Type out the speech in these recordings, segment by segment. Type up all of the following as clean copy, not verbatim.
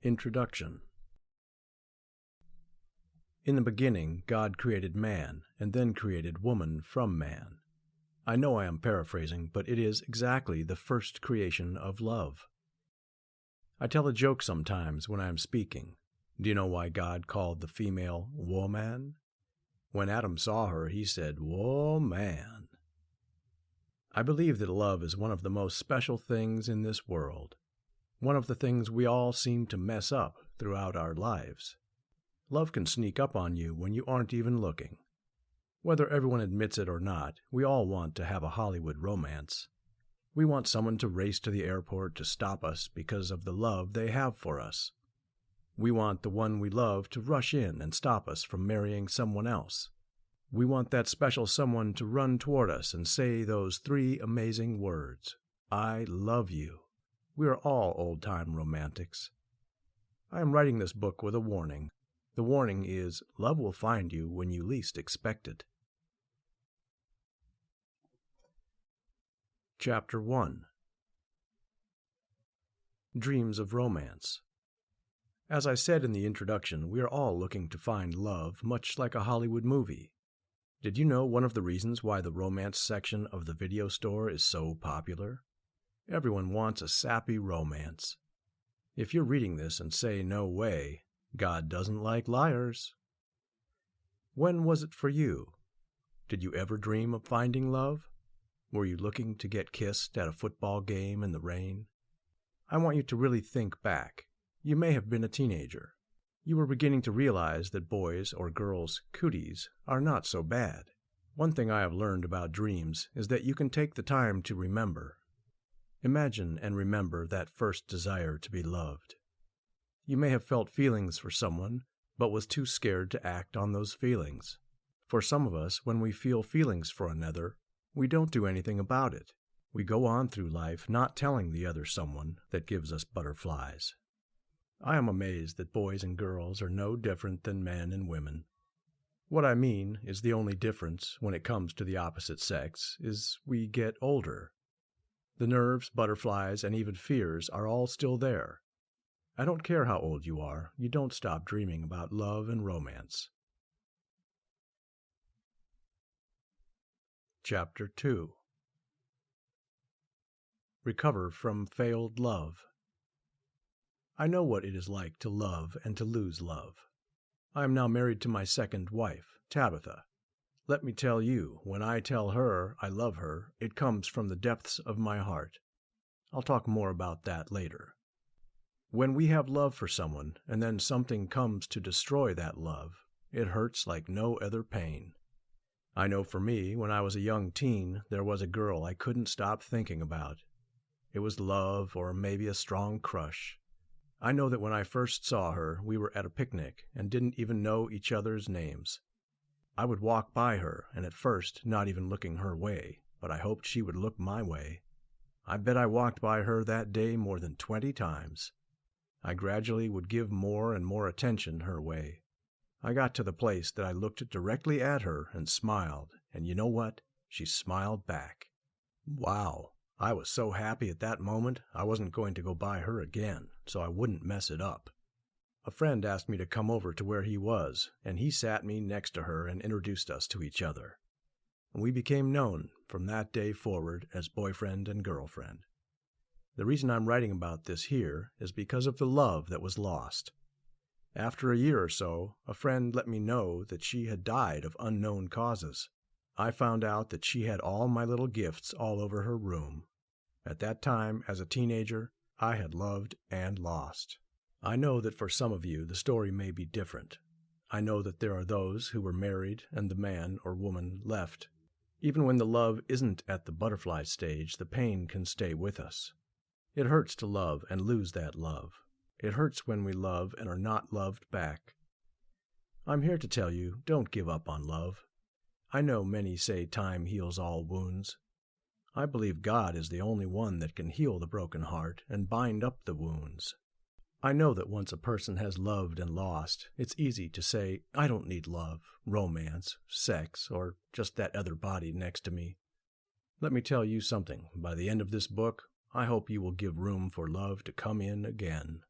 Introduction. In the beginning, God created man, and then created woman from man. I know I am paraphrasing, but it is exactly the first creation of love. I tell a joke sometimes when I am speaking. Do you know why God called the female woman? When Adam saw her, he said, "Woman." I believe that love is one of the most special things in this world. One of the things we all seem to mess up throughout our lives. Love can sneak up on you when you aren't even looking. Whether everyone admits it or not, we all want to have a Hollywood romance. We want someone to race to the airport to stop us because of the love they have for us. We want the one we love to rush in and stop us from marrying someone else. We want that special someone to run toward us and say those 3 amazing words, "I love you." We are all old-time romantics. I am writing this book with a warning. The warning is, love will find you when you least expect it. Chapter 1. Dreams of Romance. As I said in the introduction, we are all looking to find love, much like a Hollywood movie. Did you know one of the reasons why the romance section of the video store is so popular? Everyone wants a sappy romance. If you're reading this and say, "No way," God doesn't like liars. When was it for you? Did you ever dream of finding love? Were you looking to get kissed at a football game in the rain? I want you to really think back. You may have been a teenager. You were beginning to realize that boys' or girls' cooties are not so bad. One thing I have learned about dreams is that you can take the time to remember. Imagine and remember that first desire to be loved. You may have felt feelings for someone, but was too scared to act on those feelings. For some of us, when we feel feelings for another, we don't do anything about it. We go on through life not telling the other someone that gives us butterflies. I am amazed that boys and girls are no different than men and women. What I mean is the only difference when it comes to the opposite sex is we get older. The nerves, butterflies, and even fears are all still there. I don't care how old you are, you don't stop dreaming about love and romance. Chapter 2. Recover from Failed Love. I know what it is like to love and to lose love. I am now married to my second wife, Tabitha. Let me tell you, when I tell her I love her, it comes from the depths of my heart. I'll talk more about that later. When we have love for someone, and then something comes to destroy that love, it hurts like no other pain. I know for me, when I was a young teen, there was a girl I couldn't stop thinking about. It was love, or maybe a strong crush. I know that when I first saw her, we were at a picnic and didn't even know each other's names. I would walk by her, and at first not even looking her way, but I hoped she would look my way. I bet I walked by her that day more than 20 times. I gradually would give more and more attention her way. I got to the place that I looked directly at her and smiled, and you know what? She smiled back. Wow! I was so happy at that moment, I wasn't going to go by her again, so I wouldn't mess it up. A friend asked me to come over to where he was, and he sat me next to her and introduced us to each other. We became known from that day forward as boyfriend and girlfriend. The reason I'm writing about this here is because of the love that was lost. After a year or so, a friend let me know that she had died of unknown causes. I found out that she had all my little gifts all over her room. At that time, as a teenager, I had loved and lost. I know that for some of you the story may be different. I know that there are those who were married and the man or woman left. Even when the love isn't at the butterfly stage, the pain can stay with us. It hurts to love and lose that love. It hurts when we love and are not loved back. I'm here to tell you, don't give up on love. I know many say time heals all wounds. I believe God is the only one that can heal the broken heart and bind up the wounds. I know that once a person has loved and lost, it's easy to say, I don't need love, romance, sex, or just that other body next to me. Let me tell you something. By the end of this book, I hope you will give room for love to come in again.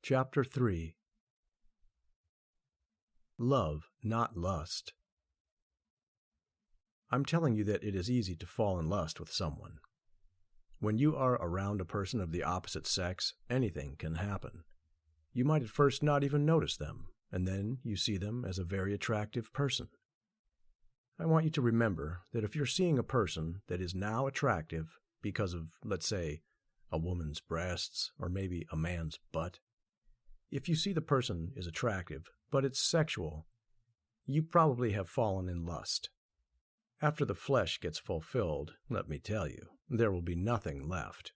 Chapter 3. Love, not lust. I'm telling you that it is easy to fall in lust with someone. When you are around a person of the opposite sex, anything can happen. You might at first not even notice them, and then you see them as a very attractive person. I want you to remember that if you're seeing a person that is now attractive because of, let's say, a woman's breasts or maybe a man's butt, if you see the person is attractive, but it's sexual, you probably have fallen in lust. After the flesh gets fulfilled, let me tell you, there will be nothing left.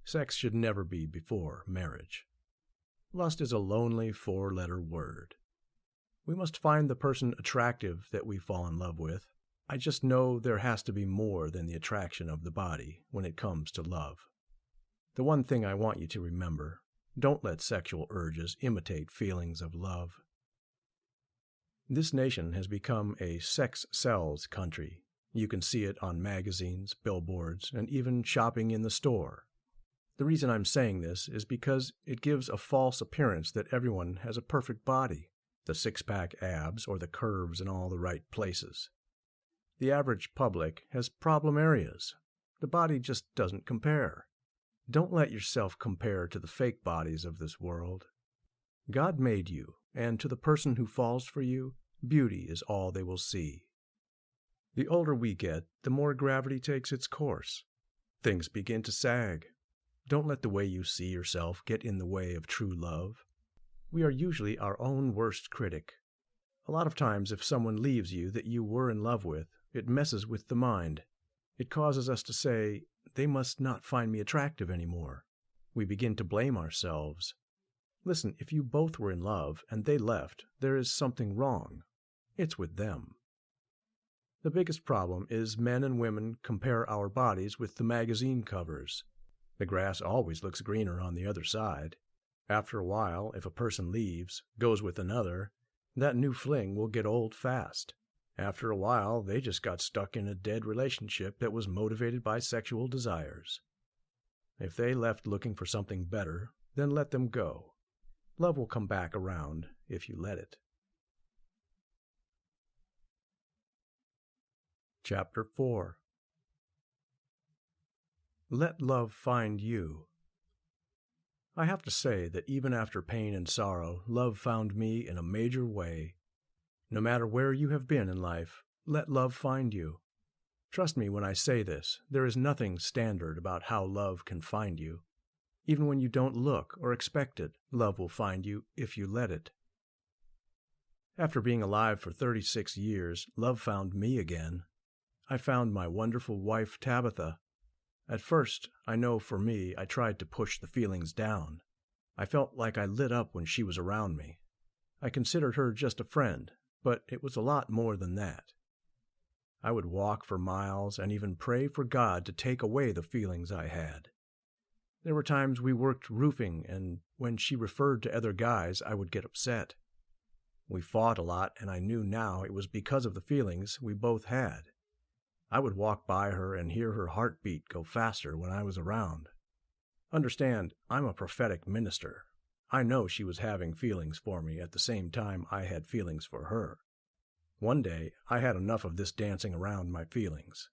Sex should never be before marriage. Lust is a lonely four-letter word. We must find the person attractive that we fall in love with. I just know there has to be more than the attraction of the body when it comes to love. The one thing I want you to remember, don't let sexual urges imitate feelings of love. This nation has become a sex sells country. You can see it on magazines, billboards, and even shopping in the store. The reason I'm saying this is because it gives a false appearance that everyone has a perfect body, the six-pack abs or the curves in all the right places. The average public has problem areas. The body just doesn't compare. Don't let yourself compare to the fake bodies of this world. God made you, and to the person who falls for you, beauty is all they will see. The older we get, the more gravity takes its course. Things begin to sag. Don't let the way you see yourself get in the way of true love. We are usually our own worst critic. A lot of times, if someone leaves you that you were in love with, it messes with the mind. It causes us to say, they must not find me attractive anymore. We begin to blame ourselves. Listen, if you both were in love and they left, there is something wrong. It's with them. The biggest problem is men and women compare our bodies with the magazine covers. The grass always looks greener on the other side. After a while, if a person leaves, goes with another, that new fling will get old fast. After a while, they just got stuck in a dead relationship that was motivated by sexual desires. If they left looking for something better, then let them go. Love will come back around if you let it. Chapter 4. Let love find you. I have to say that even after pain and sorrow, love found me in a major way. No matter where you have been in life, let love find you. Trust me when I say this, there is nothing standard about how love can find you. Even when you don't look or expect it, love will find you if you let it. After being alive for 36 years, love found me again. I found my wonderful wife, Tabitha. At first, I know for me, I tried to push the feelings down. I felt like I lit up when she was around me. I considered her just a friend, but it was a lot more than that. I would walk for miles and even pray for God to take away the feelings I had. There were times we worked roofing, and when she referred to other guys, I would get upset. We fought a lot, and I knew now it was because of the feelings we both had. I would walk by her and hear her heartbeat go faster when I was around. Understand, I'm a prophetic minister. I know she was having feelings for me at the same time I had feelings for her. One day, I had enough of this dancing around my feelings.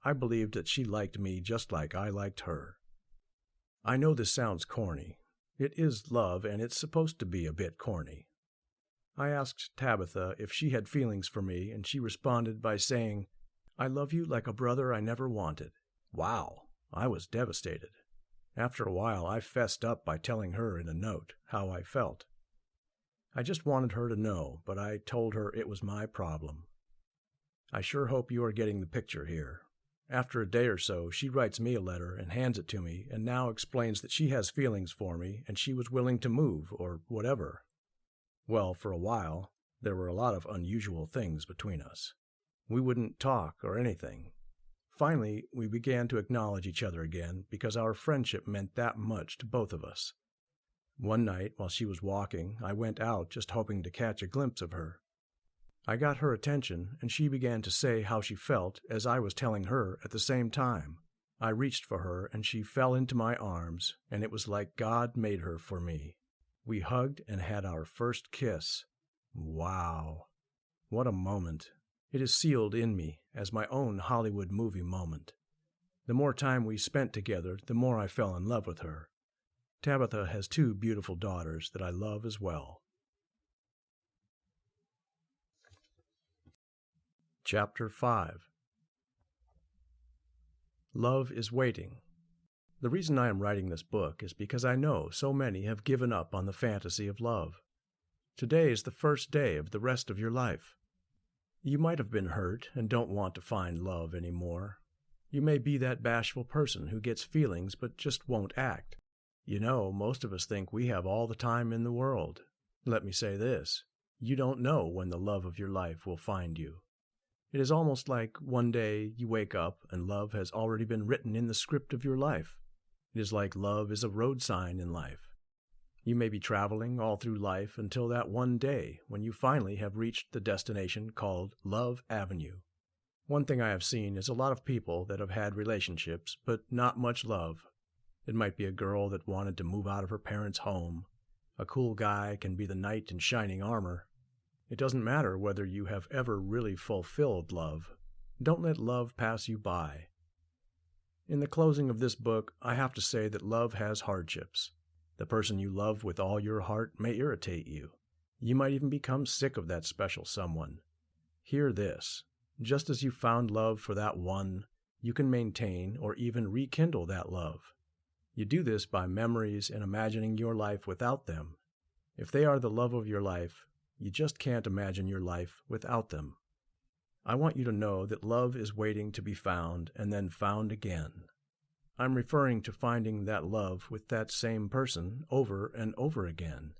I believed that she liked me just like I liked her. I know this sounds corny. It is love, and it's supposed to be a bit corny. I asked Tabitha if she had feelings for me, and she responded by saying, "I love you like a brother I never wanted." Wow, I was devastated. After a while, I fessed up by telling her in a note how I felt. I just wanted her to know, but I told her it was my problem. I sure hope you are getting the picture here. After a day or so, she writes me a letter and hands it to me, and now explains that she has feelings for me and she was willing to move, or whatever. Well, for a while, there were a lot of unusual things between us. We wouldn't talk or anything. Finally, we began to acknowledge each other again because our friendship meant that much to both of us. One night, while she was walking, I went out just hoping to catch a glimpse of her. I got her attention, and she began to say how she felt as I was telling her at the same time. I reached for her, and she fell into my arms, and it was like God made her for me. We hugged and had our first kiss. Wow. What a moment. It is sealed in me as my own Hollywood movie moment. The more time we spent together, the more I fell in love with her. Tabitha has 2 beautiful daughters that I love as well. Chapter 5. Love is Waiting. The reason I am writing this book is because I know so many have given up on the fantasy of love. Today is the first day of the rest of your life. You might have been hurt and don't want to find love anymore. You may be that bashful person who gets feelings but just won't act. You know, most of us think we have all the time in the world. Let me say this: you don't know when the love of your life will find you. It is almost like one day you wake up and love has already been written in the script of your life. It is like love is a road sign in life. You may be traveling all through life until that one day when you finally have reached the destination called Love Avenue. One thing I have seen is a lot of people that have had relationships, but not much love. It might be a girl that wanted to move out of her parents' home. A cool guy can be the knight in shining armor. It doesn't matter whether you have ever really fulfilled love. Don't let love pass you by. In the closing of this book, I have to say that love has hardships. The person you love with all your heart may irritate you. You might even become sick of that special someone. Hear this: just as you found love for that one, you can maintain or even rekindle that love. You do this by memories and imagining your life without them. If they are the love of your life, you just can't imagine your life without them. I want you to know that love is waiting to be found and then found again. I'm referring to finding that love with that same person over and over again.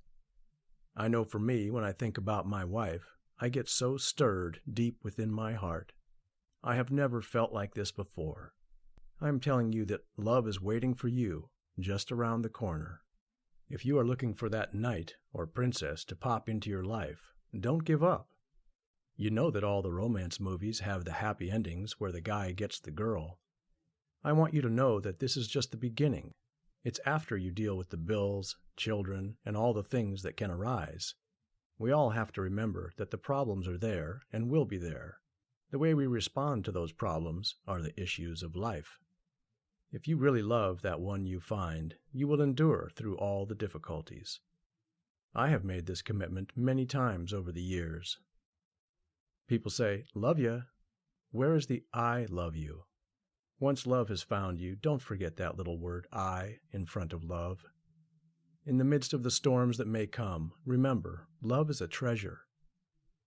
I know for me, when I think about my wife, I get so stirred deep within my heart. I have never felt like this before. I'm telling you that love is waiting for you just around the corner. If you are looking for that knight or princess to pop into your life, don't give up. You know that all the romance movies have the happy endings where the guy gets the girl. I want you to know that this is just the beginning. It's after you deal with the bills, children, and all the things that can arise. We all have to remember that the problems are there and will be there. The way we respond to those problems are the issues of life. If you really love that one you find, you will endure through all the difficulties. I have made this commitment many times over the years. People say, "Love ya." Where is the "I love you"? Once love has found you, don't forget that little word "I" in front of love. In the midst of the storms that may come, remember, love is a treasure.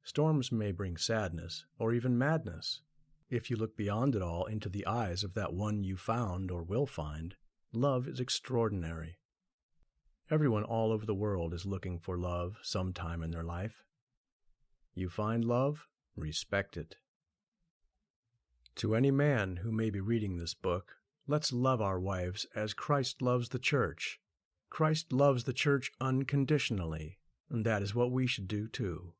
Storms may bring sadness or even madness. If you look beyond it all into the eyes of that one you found or will find, love is extraordinary. Everyone all over the world is looking for love sometime in their life. You find love, respect it. To any man who may be reading this book, let's love our wives as Christ loves the church. Christ loves the church unconditionally, and that is what we should do too.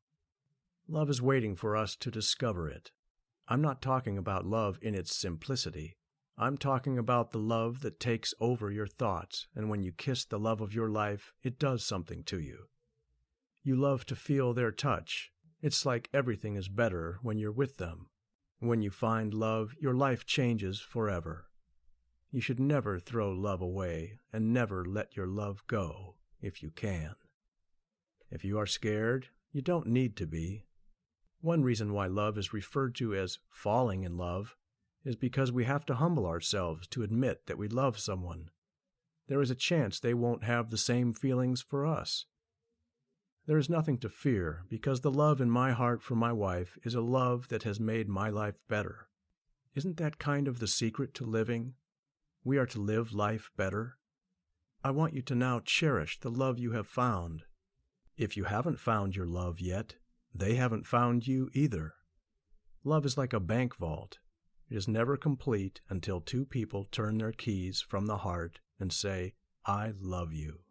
Love is waiting for us to discover it. I'm not talking about love in its simplicity. I'm talking about the love that takes over your thoughts, and when you kiss the love of your life, it does something to you. You love to feel their touch. It's like everything is better when you're with them. When you find love, your life changes forever. You should never throw love away and never let your love go if you can. If you are scared, you don't need to be. One reason why love is referred to as falling in love is because we have to humble ourselves to admit that we love someone. There is a chance they won't have the same feelings for us. There is nothing to fear because the love in my heart for my wife is a love that has made my life better. Isn't that kind of the secret to living? We are to live life better. I want you to now cherish the love you have found. If you haven't found your love yet, they haven't found you either. Love is like a bank vault. It is never complete until 2 people turn their keys from the heart and say, "I love you."